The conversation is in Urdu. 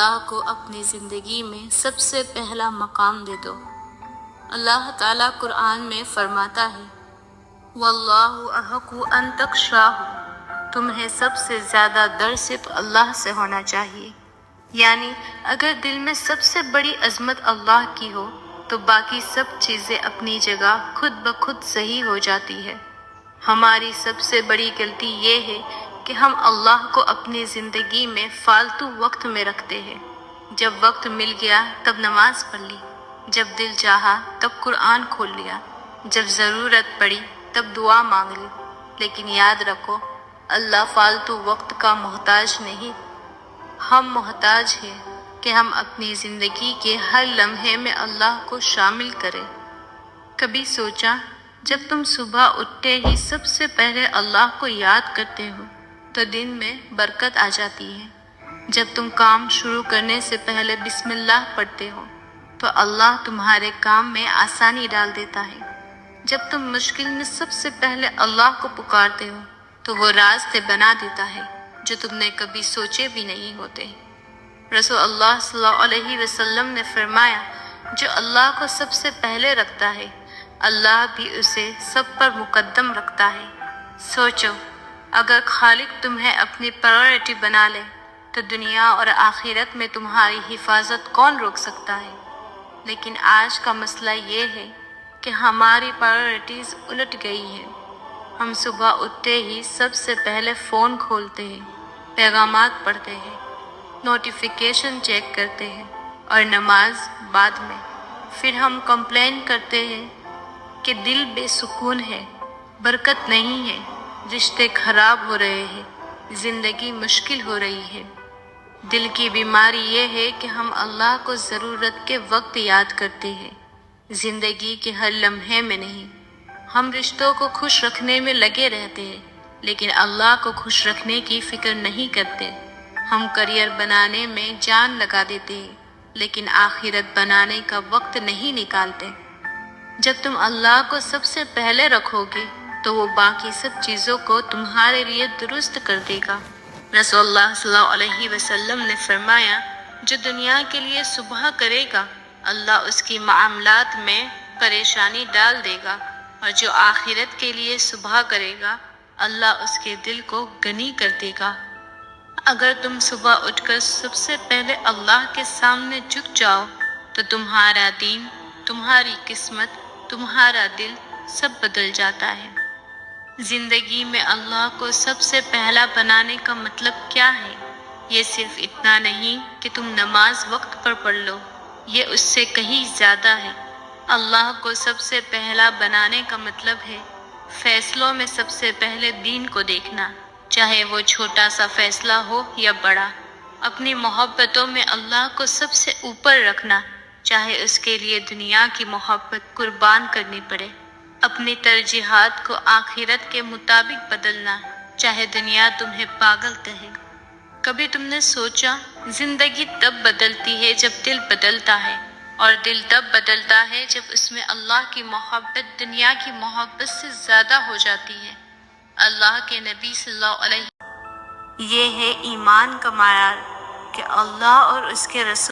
اللہ کو اپنی زندگی میں سب سے پہلا مقام دے دو۔ اللہ تعالیٰ قرآن میں فرماتا ہے وَاللَّهُ أَحَقُّ أَن تَخْشَاهُ، تمہیں سب سے زیادہ ڈر صرف اللہ سے ہونا چاہیے۔ یعنی اگر دل میں سب سے بڑی عظمت اللہ کی ہو تو باقی سب چیزیں اپنی جگہ خود بخود صحیح ہو جاتی ہے۔ ہماری سب سے بڑی غلطی یہ ہے کہ ہم اللہ کو اپنی زندگی میں فالتو وقت میں رکھتے ہیں۔ جب وقت مل گیا تب نماز پڑھ لی، جب دل چاہا تب قرآن کھول لیا، جب ضرورت پڑی تب دعا مانگ لی۔ لیکن یاد رکھو اللہ فالتو وقت کا محتاج نہیں، ہم محتاج ہیں کہ ہم اپنی زندگی کے ہر لمحے میں اللہ کو شامل کریں۔ کبھی سوچا جب تم صبح اٹھتے ہی سب سے پہلے اللہ کو یاد کرتے ہو تو دن میں برکت آ جاتی ہے۔ جب تم کام شروع کرنے سے پہلے بسم اللہ پڑھتے ہو تو اللہ تمہارے کام میں آسانی ڈال دیتا ہے۔ جب تم مشکل میں سب سے پہلے اللہ کو پکارتے ہو تو وہ راستے بنا دیتا ہے جو تم نے کبھی سوچے بھی نہیں ہوتے۔ رسول اللہ صلی اللہ علیہ وسلم نے فرمایا جو اللہ کو سب سے پہلے رکھتا ہے اللہ بھی اسے سب پر مقدم رکھتا ہے۔ سوچو اگر خالق تمہیں اپنی پرائورٹی بنا لے تو دنیا اور آخرت میں تمہاری حفاظت کون روک سکتا ہے؟ لیکن آج کا مسئلہ یہ ہے کہ ہماری پرائورٹیز الٹ گئی ہیں۔ ہم صبح اٹھتے ہی سب سے پہلے فون کھولتے ہیں، پیغامات پڑھتے ہیں، نوٹیفیکیشن چیک کرتے ہیں اور نماز بعد میں۔ پھر ہم کمپلین کرتے ہیں کہ دل بے سکون ہے، برکت نہیں ہے، رشتے خراب ہو رہے ہیں، زندگی مشکل ہو رہی ہے۔ دل کی بیماری یہ ہے کہ ہم اللہ کو ضرورت کے وقت یاد کرتے ہیں، زندگی کے ہر لمحے میں نہیں۔ ہم رشتوں کو خوش رکھنے میں لگے رہتے ہیں لیکن اللہ کو خوش رکھنے کی فکر نہیں کرتے۔ ہم کریئر بنانے میں جان لگا دیتے ہیں لیکن آخرت بنانے کا وقت نہیں نکالتے۔ جب تم اللہ کو سب سے پہلے رکھو گے تو وہ باقی سب چیزوں کو تمہارے لیے درست کر دے گا۔ رسول اللہ صلی اللہ علیہ وسلم نے فرمایا جو دنیا کے لیے صبح کرے گا اللہ اس کی معاملات میں پریشانی ڈال دے گا، اور جو آخرت کے لیے صبح کرے گا اللہ اس کے دل کو غنی کر دے گا۔ اگر تم صبح اٹھ کر سب سے پہلے اللہ کے سامنے جھک جاؤ تو تمہارا دین، تمہاری قسمت، تمہارا دل سب بدل جاتا ہے۔ زندگی میں اللہ کو سب سے پہلا بنانے کا مطلب کیا ہے؟ یہ صرف اتنا نہیں کہ تم نماز وقت پر پڑھ لو، یہ اس سے کہیں زیادہ ہے۔ اللہ کو سب سے پہلا بنانے کا مطلب ہے فیصلوں میں سب سے پہلے دین کو دیکھنا، چاہے وہ چھوٹا سا فیصلہ ہو یا بڑا۔ اپنی محبتوں میں اللہ کو سب سے اوپر رکھنا، چاہے اس کے لیے دنیا کی محبت قربان کرنی پڑے۔ اپنی ترجیحات کو آخرت کے مطابق بدلنا، چاہے دنیا تمہیں پاگل کہے۔ کبھی تم نے سوچا زندگی تب بدلتی ہے جب دل بدلتا ہے، اور دل تب بدلتا ہے جب اس میں اللہ کی محبت دنیا کی محبت سے زیادہ ہو جاتی ہے۔ اللہ کے نبی صلی اللہ علیہ یہ ہے ایمان کا معیار کہ اللہ اور اس کے رسول